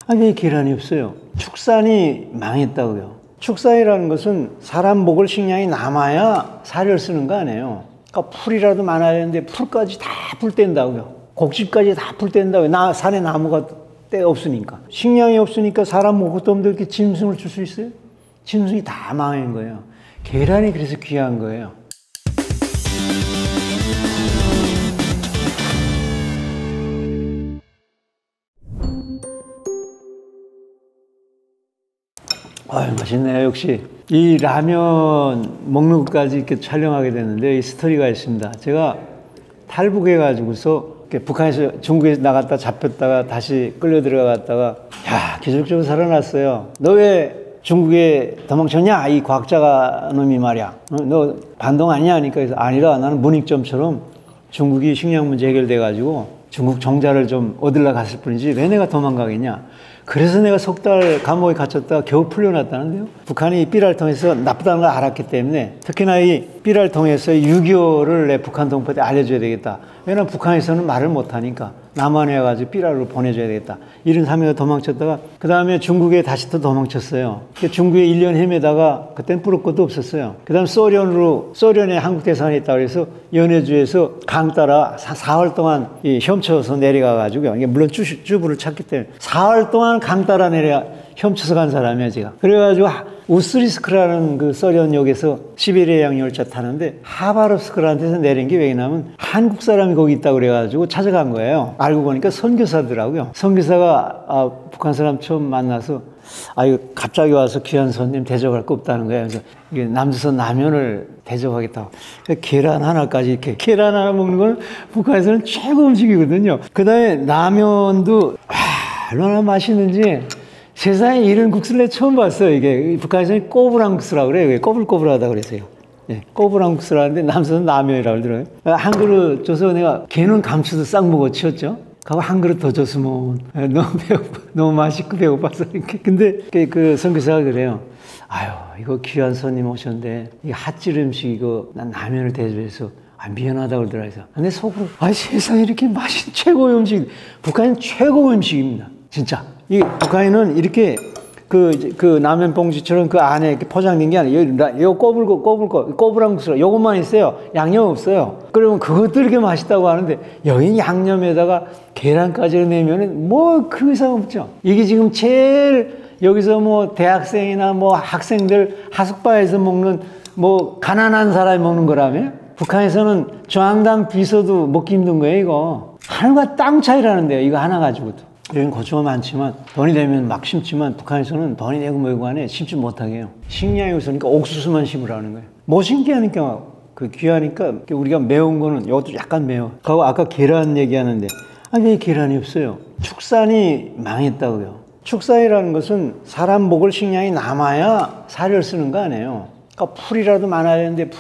아니, 왜 계란이 없어요? 축산이 망했다고요. 축산이라는 것은 사람 먹을 식량이 남아야 사료를 쓰는 거 아니에요. 그러니까 풀이라도 많아야 되는데 풀까지 다 풀뗀다고요. 곡식까지 다 풀뗀다고요. 산에 나무가 때 없으니까. 식량이 없으니까 사람 먹을 것도 없는데 이렇게 짐승을 줄 수 있어요? 짐승이 다 망한 거예요. 계란이 그래서 귀한 거예요. 아유, 맛있네요. 역시 이 라면 먹는 것까지 이렇게 촬영하게 됐는데 이 스토리가 있습니다. 제가 탈북해 가지고서 북한에서 중국에 나갔다 잡혔다가 다시 끌려 들어갔다가 기적적으로 살아났어요. 너 왜 중국에 도망쳤냐? 이 과학자가 놈이 말이야. 너 반동 아니냐? 하니까 그래서 아니라 나는 문익점처럼 중국이 식량 문제 해결돼 가지고 중국 정자를 좀 얻으려 갔을 뿐이지 왜 내가 도망가겠냐? 그래서 내가 석 달 감옥에 갇혔다가 겨우 풀려났다는데요. 북한이 삐라를 통해서 나쁘다는 걸 알았기 때문에 특히나 이 삐라를 통해서 6.25를 내 북한 동포한테 알려줘야 되겠다. 왜냐면 북한에서는 말을 못하니까 남한에 와가지고 삐라를 보내줘야 되겠다. 이런 사명에 도망쳤다가 그 다음에 중국에 다시 또 도망쳤어요. 중국에 1년 헤매다가 그땐 뿌릴 것도 없었어요. 그 다음 소련에 한국 대사관이 있다고 해서 연해주에서 강 따라 4월 동안 헤엄쳐서 내려가가지고요. 이게 물론 쭈부를 찾기 때문에 4월 동안 강 따라 헤엄쳐서 간 사람이야, 제가. 그래가지고 우스리스크라는 그 소련역에서 시베리아 양열차 타는데 하바롭스크라는 데서 내린 게 왜냐면 한국 사람이 거기 있다고 그래가지고 찾아간 거예요. 알고 보니까 선교사더라고요. 선교사가 북한 사람 처음 만나서 이거 갑자기 와서 귀한 손님 대접할 거 없다는 거예요. 그래서 이게 남조선 라면을 대접하겠다고. 계란 하나까지 이렇게 계란 하나 먹는 건 북한에서는 최고 음식이거든요. 그 다음에 라면도 얼마나 맛있는지 세상에 이런 국수를 내가 처음 봤어요. 이게 북한에서는 꼬부랑 국수라고 그래요. 꼬불꼬불하다고 그랬어요. 예, 꼬부랑 국수라는데 남서는 라면이라고 그러더라고요. 한 그릇 줘서 내가 걔는 감추도 싹 먹어 치웠죠. 그리고 한 그릇 더 줬으면 너무 배고파, 너무 맛있고 배고파서 이렇게. 근데 그 선교사가 그래요. 아유, 이거 귀한 손님 오셨는데 이 핫질 음식 이거 난 라면을 대접해서 미안하다고 그러더라고요. 근데 속으로 세상에 이렇게 맛있는 최고의 음식, 북한은 최고의 음식입니다. 진짜. 이 북한에는 이렇게 그 라면 봉지처럼 그 안에 이렇게 포장된 게 아니에요. 이거 꼬불랑 국수 요것만 있어요. 양념 없어요. 그러면 그것도 이렇게 맛있다고 하는데 여기 양념에다가 계란까지 내면은 뭐 그 이상 없죠. 이게 지금 제일 여기서 뭐 대학생이나 뭐 학생들 하숙바에서 먹는 뭐 가난한 사람이 먹는 거라며? 북한에서는 중앙당 비서도 먹기 힘든 거예요, 이거. 하늘과 땅 차이라는데요, 이거 하나 가지고도. 여긴 고추가 많지만 돈이 되면 막 심지만 북한에서는 돈이 되고 뭐고 안에 심지 못하게 해요. 식량이 없으니까 옥수수만 심으라는 거예요. 못 심게 하니까 귀하니까 우리가 매운 거는 이것도 약간 매워. 그리고 아까 계란 얘기하는데 왜 계란이 없어요? 축산이 망했다고요. 축산이라는 것은 사람 먹을 식량이 남아야 사료를 쓰는 거 아니에요. 그러니까 풀이라도 많아야 되는데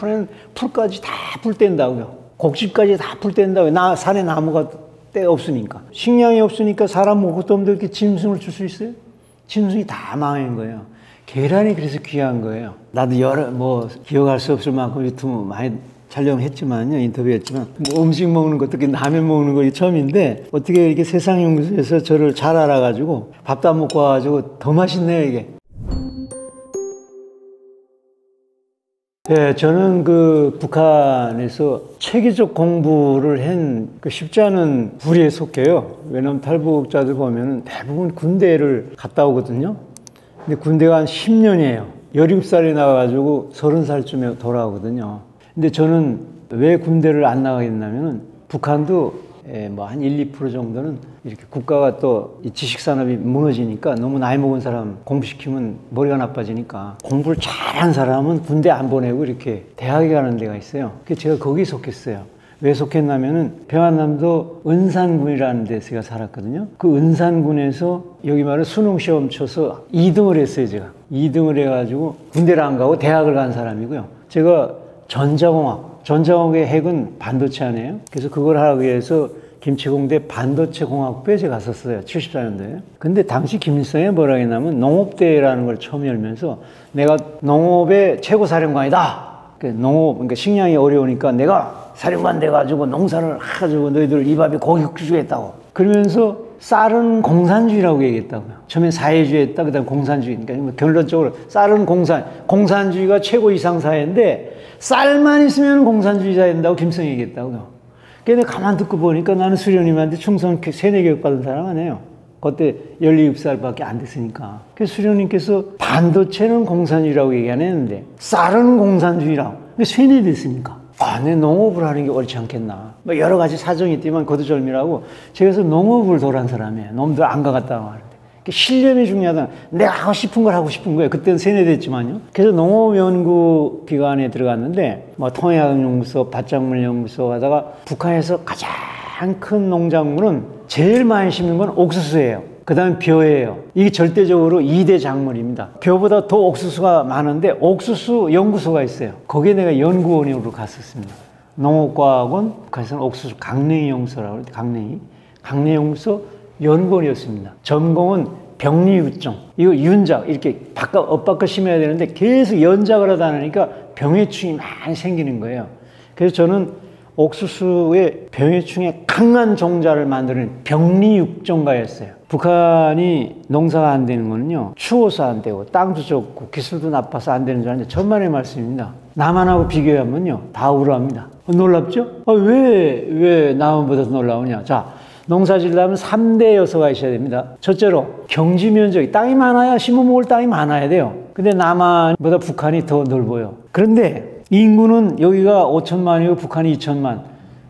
풀까지 다 풀뗀다고요. 곡식까지 다 풀뗀다고요. 산에 나무가 때 없으니까. 식량이 없으니까 사람 먹을 것도 없는데 이렇게 짐승을 줄 수 있어요? 짐승이 다 망한 거예요. 계란이 그래서 귀한 거예요. 나도 기억할 수 없을 만큼 유튜브 많이 촬영했지만요, 인터뷰했지만 음식 먹는 것, 특히 라면 먹는 거 처음인데 어떻게 이렇게 세상연구소에서 저를 잘 알아가지고 밥도 안 먹고 와가지고 더 맛있네요, 이게. 네, 저는 북한에서 체계적 공부를 한 쉽지 않은 부류에 속해요. 왜냐면 탈북자들 보면은 대부분 군대를 갔다 오거든요. 근데 군대가 한 10년이에요. 17살에 나와가지고 30살쯤에 돌아오거든요. 근데 저는 왜 군대를 안 나가겠냐면은 북한도 한 1, 2% 정도는 이렇게 국가가 또 이 지식산업이 무너지니까 너무 나이 먹은 사람 공부시키면 머리가 나빠지니까 공부를 잘한 사람은 군대 안 보내고 이렇게 대학에 가는 데가 있어요. 그래서 제가 거기 속했어요. 왜 속했냐면은 평안남도 은산군이라는 데서 제가 살았거든요. 그 은산군에서 여기 말은 수능 시험 쳐서 2등을 했어요, 제가. 2등을 해가지고 군대를 안 가고 대학을 간 사람이고요. 제가 전자공학의 핵은 반도체 아니에요? 그래서 그걸 하기 위해서 김치공대 반도체공학부에 제가 갔었어요. 74년도에. 근데 당시 김일성이 뭐라 했냐면 농업대라는 걸 처음 열면서 내가 농업의 최고 사령관이다. 그러니까 식량이 어려우니까 내가 사령관 돼가지고 농사를 해가지고 너희들 이 밥에 고기 주겠다고. 그러면서 쌀은 공산주의라고 얘기했다고요. 처음엔 사회주의였다, 그 다음 공산주의. 그러니까 결론적으로 쌀은 공산주의가 최고 이상사회인데 쌀만 있으면 공산주의자 된다고 김성이 얘기했다고요. 그러니까 가만 듣고 보니까 나는 수련님한테 충성 세뇌교육 받은 사람 아니에요. 그때 17살밖에 안 됐으니까. 그래서 수련님께서 반도체는 공산주의라고 얘기 안 했는데 쌀은 공산주의라고. 세뇌됐으니까. 내 농업을 하는 게 옳지 않겠나. 뭐 여러 가지 사정이 있지만 거두절미라고 제가 그래서 농업을 도란 사람이에요. 놈들 안 가갔다고 하는데. 신념이 중요하다. 내가 하고 싶은 걸 하고 싶은 거예요. 그때는 세뇌됐지만요. 그래서 농업연구기관에 들어갔는데 뭐 통해학연구소, 밭작물연구소 하다가 북한에서 가장 큰 농작물은 제일 많이 심는 건 옥수수예요. 그 다음에 벼예요. 이게 절대적으로 2대 작물입니다. 벼보다 더 옥수수가 많은데 옥수수 연구소가 있어요. 거기에 내가 연구원으로 갔었습니다. 농업과학원, 북한에서는 옥수수 강냉이 연구소라고 그래요. 강냉이 연구소 연구원이었습니다. 전공은 병리유종. 이거 윤작 이렇게 엇바꿔 심어야 되는데 계속 연작을 하다 보니까 병해충이 많이 생기는 거예요. 그래서 저는 옥수수의 병해충에 강한 종자를 만드는 병리육종가였어요. 북한이 농사가 안 되는 거는요, 추워서 안 되고 땅도 좁고 기술도 나빠서 안 되는 줄 아는데 천만의 말씀입니다. 남한하고 비교하면요 다 우러합니다. 놀랍죠? 왜 남한보다 더 놀라우냐? 자, 농사 지으려면 3대 요소가 있어야 됩니다. 첫째로 경지 면적이, 땅이 많아야 심어먹을 땅이 많아야 돼요. 근데 남한보다 북한이 더 넓어요. 그런데 인구는 여기가 5천만이고 북한이 2천만,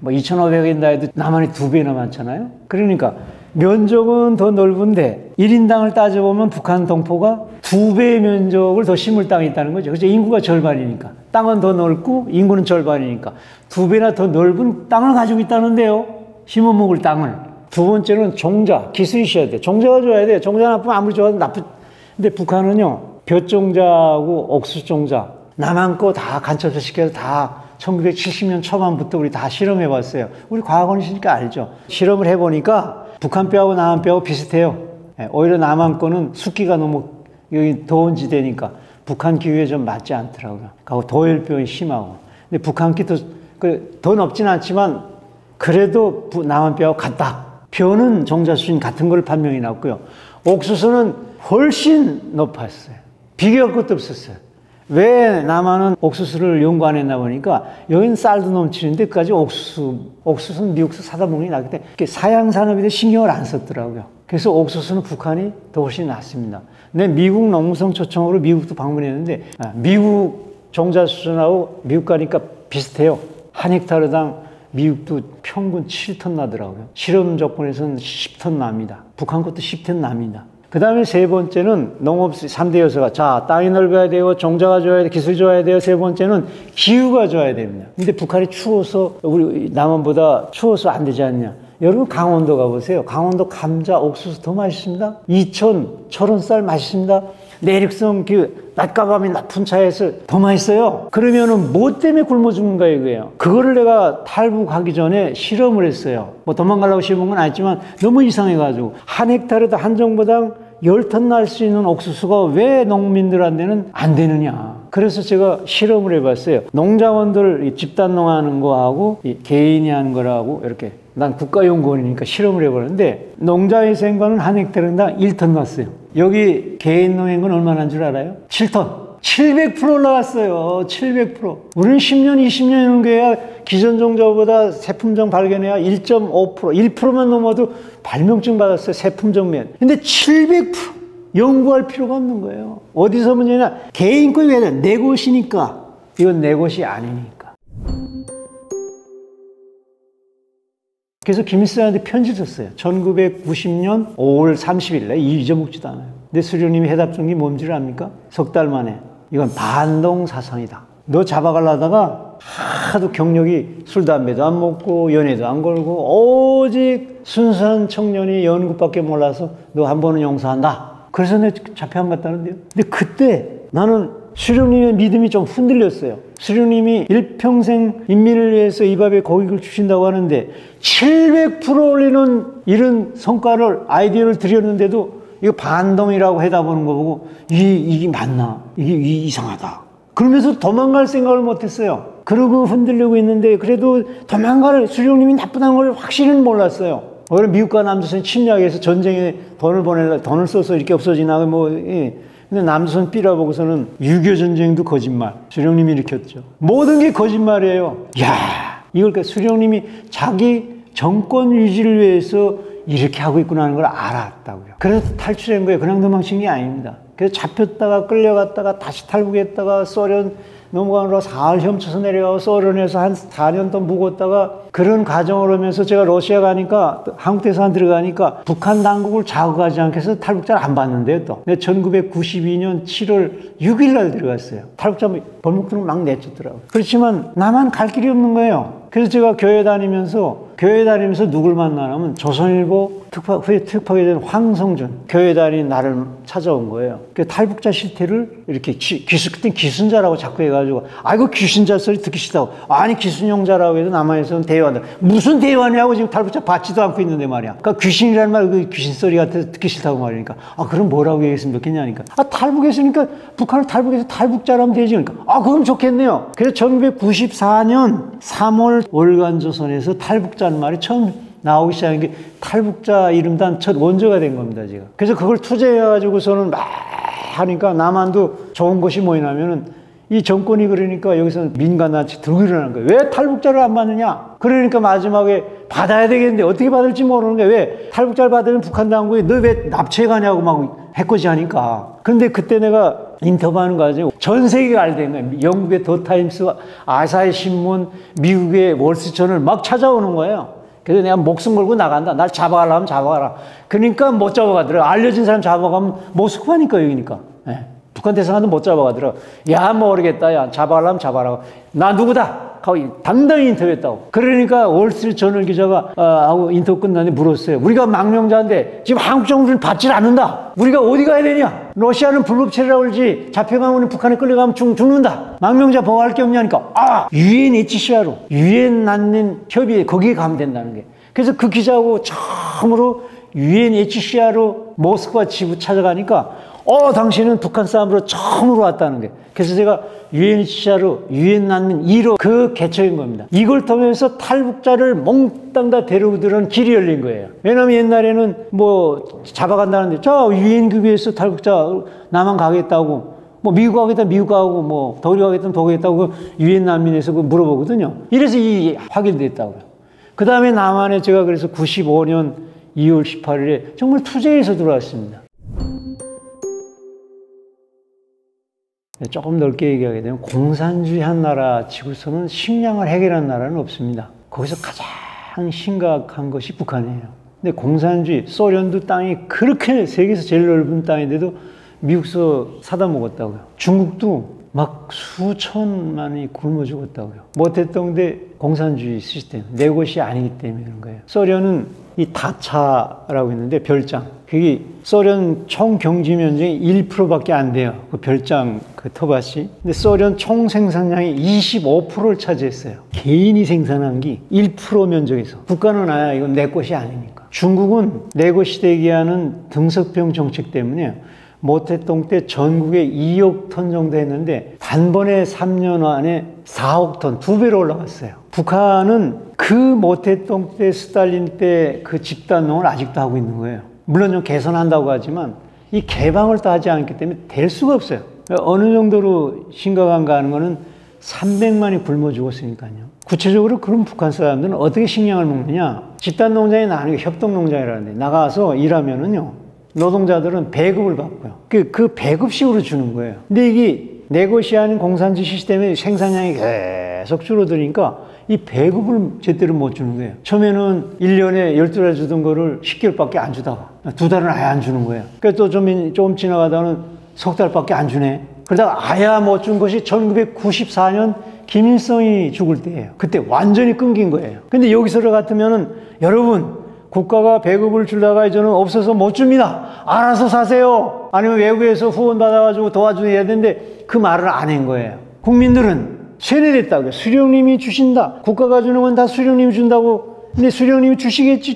뭐 2,500인다 해도 남한이 2배나 많잖아요. 그러니까 면적은 더 넓은데 1인당을 따져보면 북한 동포가 2배의 면적을 더 심을 땅이 있다는 거죠. 그렇죠? 인구가 절반이니까. 땅은 더 넓고 인구는 절반이니까 2배나 더 넓은 땅을 가지고 있다는데요. 심어먹을 땅을. 두 번째는 종자, 기술이 있어야 돼. 종자가 좋아야 돼. 종자 나쁘면 아무리 좋아도 근데 북한은요, 벼종자하고 옥수종자, 남한 거 다 간첩서 시켜서 다 1970년 초반부터 우리 다 실험해 봤어요. 우리 과학원이시니까 알죠. 실험을 해보니까 북한 뼈하고 남한 뼈하고 비슷해요. 오히려 남한 거는 습기가 너무 여기 더운 지대니까 북한 기후에 좀 맞지 않더라고요. 그리고 도열병이 심하고. 근데 북한 끼도 더 높진 않지만 그래도 남한 뼈하고 같다. 벼는 종자 수준 같은 걸 판명이 났고요. 옥수수는 훨씬 높았어요. 비교할 것도 없었어요. 왜 남한은 옥수수를 연구 안 했나 보니까 여기는 쌀도 넘치는데 끝까지 옥수수는 미국에서 사다 먹는 게 낫기 때문에 사양 산업에 대해 신경을 안 썼더라고요. 그래서 옥수수는 북한이 더 훨씬 낫습니다. 근데 미국 농무성 초청으로 미국도 방문했는데 미국 종자 수준하고 미국 가니까 비슷해요. 한 헥타르당 미국도 평균 7톤 나더라고요. 실험 조건에서는 10톤 납니다. 북한 것도 10톤 납니다. 그 다음에 세 번째는 농업 3대 요소가, 자, 땅이 넓어야 되고, 종자가 좋아야 돼, 기술이 좋아야 돼요. 세 번째는 기후가 좋아야 됩니다. 근데 북한이 추워서, 우리 남한보다 추워서 안 되지 않냐. 여러분 강원도 가보세요. 강원도 감자, 옥수수 더 맛있습니다. 이천, 철원쌀 맛있습니다. 내륙성 낮과밤이 낮은 차에서 더 맛있어요. 그러면은 뭐 때문에 굶어 죽는가 이거예요. 그거를 내가 탈북하기 전에 실험을 했어요. 뭐 도망가려고 실험한 건 아니지만 너무 이상해가지고 한 헥타르당 한 정보당 10톤 날 수 있는 옥수수가 왜 농민들한테는 안 되느냐. 그래서 제가 실험을 해봤어요. 농자원들 집단 농하는 거하고 개인이 하는 거라고 이렇게, 난 국가연구원이니까 실험을 해보는데 농자회생과는 한 헥타르당 1톤 났어요. 여기 개인 농인 건 얼마나 한 줄 알아요? 7톤. 700% 올라갔어요. 700%. 우리는 10년, 20년 연구해야 기존 종자보다 세품종 발견해야 1.5%, 1%만 넘어도 발명증 받았어요. 세품종 면. 근데 700% 연구할 필요가 없는 거예요. 어디서 문제냐? 개인 거에 왜 내 곳이니까. 이건 내 곳이 아니니까. 그래서 김일성한테 편지 썼어요. 1990년 5월 30일에 잊어먹지도 않아요. 근데 수령님이 해답 준 게 뭔지를 압니까? 석 달 만에. 이건 반동 사상이다. 너 잡아가려다가 하도 경력이 술, 담배도 안 먹고 연애도 안 걸고 오직 순수한 청년이 연구밖에 몰라서 너 한 번은 용서한다. 그래서 내가 잡혀 안 갔다는데요. 근데 그때 나는 수령님의 믿음이 좀 흔들렸어요. 수령님이 일평생 인민을 위해서 이 밥에 고기를 주신다고 하는데 700% 올리는 이런 성과를, 아이디어를 드렸는데도 이거 반동이라고 해답하는 거 보고 이게 맞나? 이게 이상하다. 그러면서 도망갈 생각을 못했어요. 그러고 흔들리고 있는데 그래도 도망갈 수령님이 나쁘다는 걸 확실히는 몰랐어요. 오히려 미국과 남조선이 침략해서 전쟁에 돈을 써서 이렇게 없어지나, 뭐, 예. 근데 남조선 삐라보고서는 6.25 전쟁도 거짓말. 수령님이 일으켰죠. 모든 게 거짓말이에요. 야, 이걸 수령님이 자기 정권 유지를 위해서 이렇게 하고 있구나 하는 걸 알았다고요. 그래서 탈출한 거예요. 그냥 도망친 게 아닙니다. 그래서 잡혔다가 끌려갔다가 다시 탈북했다가 소련 넘어가느라 사흘 헤엄쳐서 내려가고 소련에서 한 4년 동안 묵었다가 그런 과정을 하면서 제가 러시아 가니까 한국 대사관 들어가니까 북한 당국을 자극하지 않게 해서 탈북자를 안 받는데요 또. 1992년 7월 6일 날 들어갔어요. 탈북자 벌목들을 막 내쫓더라고요. 그렇지만 나만 갈 길이 없는 거예요. 그래서 제가 교회 다니면서 누굴 만나냐면 조선일보 후에 특파가 된 황성준 교회 다니는 나를 찾아온 거예요. 그 탈북자 실태를 이렇게 그땐 기순자라고 자꾸 해가지고 아이고 귀신자 소리 듣기 싫다고. 아니 기순용자라고 해도 남한에서는 대화한다. 무슨 대화냐고 지금 탈북자 받지도 않고 있는데 말이야. 그러니까 귀신이라는 말 그 귀신 소리 같아서 듣기 싫다고 말이니까 아 그럼 뭐라고 얘기했으면 좋겠냐니까 아 탈북했으니까 북한을 탈북해서 탈북자라면 되지 그러니까 아 그럼 좋겠네요. 그래서 1994년 3월 월간조선에서 탈북자는 말이 처음 나오기 시작한 게 탈북자 이름단 첫 원조가 된 겁니다, 지금. 그래서 그걸 투자해가지고서는 막 하니까 남한도 좋은 것이 뭐냐면은 이 정권이 그러니까 여기서는 민간단체 들고 일어나는 거예요. 왜 탈북자를 안 받느냐? 그러니까 마지막에 받아야 되겠는데 어떻게 받을지 모르는 거예요. 왜 탈북자를 받으면 북한 당국이 너 왜 납치해 가냐고 막 해코지 하니까. 근데 그때 내가 인터뷰하는 과정에 전 세계가 알게 된 거예요. 영국의 더 타임스, 아사히 신문, 미국의 월스트리트저널 막 찾아오는 거예요. 그래서 내가 목숨 걸고 나간다. 날 잡아가려면 잡아가라. 그러니까 못 잡아가더라. 알려진 사람 잡아가면 모스크바니까 여기니까. 네. 북한 대사관도 못 잡아가더라. 야 모르겠다. 야 잡아가려면 잡아라. 나 누구다. 하고 당당히 인터뷰했다고. 그러니까 월스트리트 저널 기자가 하고 인터뷰 끝났는데 물었어요. 우리가 망명자인데 지금 한국 정부는 받질 않는다. 우리가 어디 가야 되냐. 러시아는 불법체라고 그러지 잡혀가면 북한에 끌려가면 죽는다. 망명자 보호할 게 없냐니까. 아 UNHCR로 유엔 난민 협의회 거기에 가면 된다는 게. 그래서 그 기자하고 처음으로 UNHCR로 모스크바 지부 찾아가니까 당신은 북한 사람으로 처음으로 왔다는 게. 그래서 제가 UNHCR로 유엔 난민 1호 그 개척인 겁니다. 이걸 통해서 탈북자를 몽땅 다 데려오더라는 길이 열린 거예요. 왜냐하면 옛날에는 뭐 잡아간다는데 자 유엔급여에서 탈북자 남한 가겠다고 뭐 미국 가겠다 미국 가고 뭐 독일 가겠다 독일 가겠다고 유엔 난민에서 물어보거든요. 이래서 이 확인됐다고요. 그 다음에 남한에 제가 그래서 95년 2월 18일에 정말 투쟁해서 들어왔습니다. 조금 넓게 얘기하게 되면 공산주의 한 나라 치고서는 식량을 해결한 나라는 없습니다. 거기서 가장 심각한 것이 북한이에요. 근데 공산주의, 소련도 땅이 그렇게 세계에서 제일 넓은 땅인데도 미국서 사다 먹었다고요. 중국도 막 수천만이 굶어 죽었다고요. 못했던 게 공산주의 시스템, 내 것이 아니기 때문에 그런 거예요. 소련은 이 다차라고 있는데 별장, 그게 소련 총 경지 면적이 1%밖에 안 돼요. 그 별장 그 터밭이. 근데 소련 총 생산량이 25%를 차지했어요. 개인이 생산한 게 1% 면적에서. 국가는 아야 이건 내 것이 아니니까. 중국은 내 것이 되게 하는 등석병 정책 때문에 모태똥 때 전국에 2억 톤 정도 했는데 단번에 3년 안에 4억 톤, 2배로 올라갔어요. 북한은 그 모태똥 때 스탈린 때 그 집단농을 아직도 하고 있는 거예요. 물론 좀 개선한다고 하지만 이 개방을 또 하지 않기 때문에 될 수가 없어요. 어느 정도로 심각한가 하는 거는 300만이 굶어 죽었으니까요. 구체적으로 그럼 북한 사람들은 어떻게 식량을 먹느냐? 집단농장이 나누게 협동농장이라는데 나가서 일하면은요. 노동자들은 배급을 받고요. 그 배급식으로 주는 거예요. 근데 이게 내 것이 아닌 공산주의 시스템의 생산량이 계속 줄어드니까 이 배급을 제대로 못 주는 거예요. 처음에는 1년에 12달 주던 거를 10개월밖에 안 주다가 2달은 아예 안 주는 거예요. 그래서 또 좀 지나가다가는 석 달밖에 안 주네. 그러다가 아예 못 준 것이 1994년 김일성이 죽을 때예요. 그때 완전히 끊긴 거예요. 근데 여기서 같으면은 여러분 국가가 배급을 주다가 이제는 없어서 못 줍니다. 알아서 사세요. 아니면 외국에서 후원 받아가지고 도와줘야 되는데 그 말을 안 한 거예요. 국민들은 세뇌됐다고요. 수령님이 주신다. 국가가 주는 건 다 수령님이 준다고. 근데 수령님이 주시겠지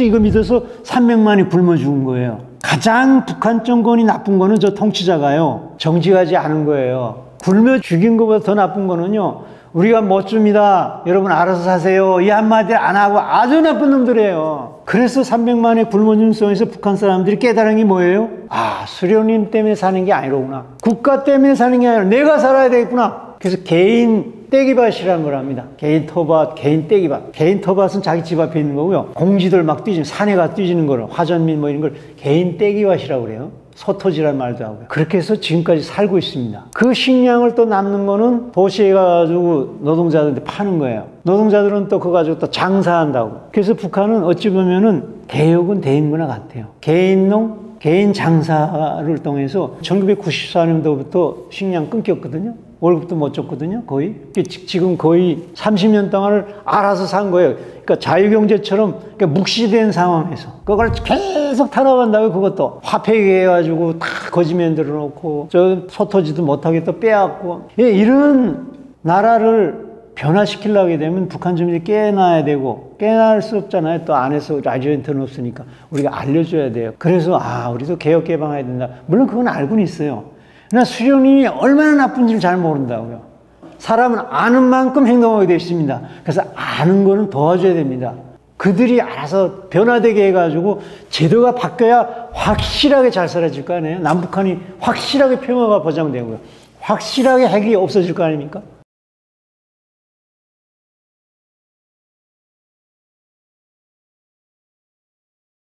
이거 믿어서 300만이 굶어 죽은 거예요. 가장 북한 정권이 나쁜 거는 저 통치자가요. 정직하지 않은 거예요. 굶어 죽인 것보다 더 나쁜 거는요. 우리가 못 줍니다. 여러분 알아서 사세요. 이 한마디 안 하고 아주 나쁜 놈들이에요. 그래서 300만의 굶어 속에서 북한 사람들이 깨달은 게 뭐예요? 아, 수령님 때문에 사는 게 아니로구나. 국가 때문에 사는 게 아니라 내가 살아야 되겠구나. 그래서 개인 떼기밭이라는 걸 합니다. 개인 터밭, 개인 떼기밭. 개인 터밭은 자기 집 앞에 있는 거고요. 공지들 막 뛰지는, 산에 가 뛰지는 거를, 화전민 뭐 이런 걸 개인 떼기밭이라고 그래요. 서토지라는 말도 하고요. 그렇게 해서 지금까지 살고 있습니다. 그 식량을 또 남는 거는 도시에 가가지고 노동자들한테 파는 거예요. 노동자들은 또 그거 가지고 또 장사한다고. 그래서 북한은 어찌 보면은 개혁은 대인문화 같아요. 개인농, 개인 장사를 통해서 1994년도부터 식량 끊겼거든요. 월급도 못 줬거든요, 거의. 지금 거의 30년 동안을 알아서 산 거예요. 그러니까 자유경제처럼 묵시된 상황에서. 그걸 계속 탄압한다고 그것도. 화폐 해가지고 다 거지 만들어 놓고, 저 소토지도 못하게 또 빼앗고. 예, 이런 나라를 변화시키려고 되면 북한 주민들이 깨어나야 되고, 깨어날 수 없잖아요. 또 안에서 라디오 인터넷 없으니까. 우리가 알려줘야 돼요. 그래서, 우리도 개혁 개방해야 된다. 물론 그건 알고는 있어요. 그러나 수령님이 얼마나 나쁜지를 잘 모른다고요. 사람은 아는 만큼 행동하게 되어 있습니다. 그래서 아는 거는 도와줘야 됩니다. 그들이 알아서 변화되게 해가지고 제도가 바뀌어야 확실하게 잘 살아질 거 아니에요. 남북한이 확실하게 평화가 보장되고요. 확실하게 핵이 없어질 거 아닙니까?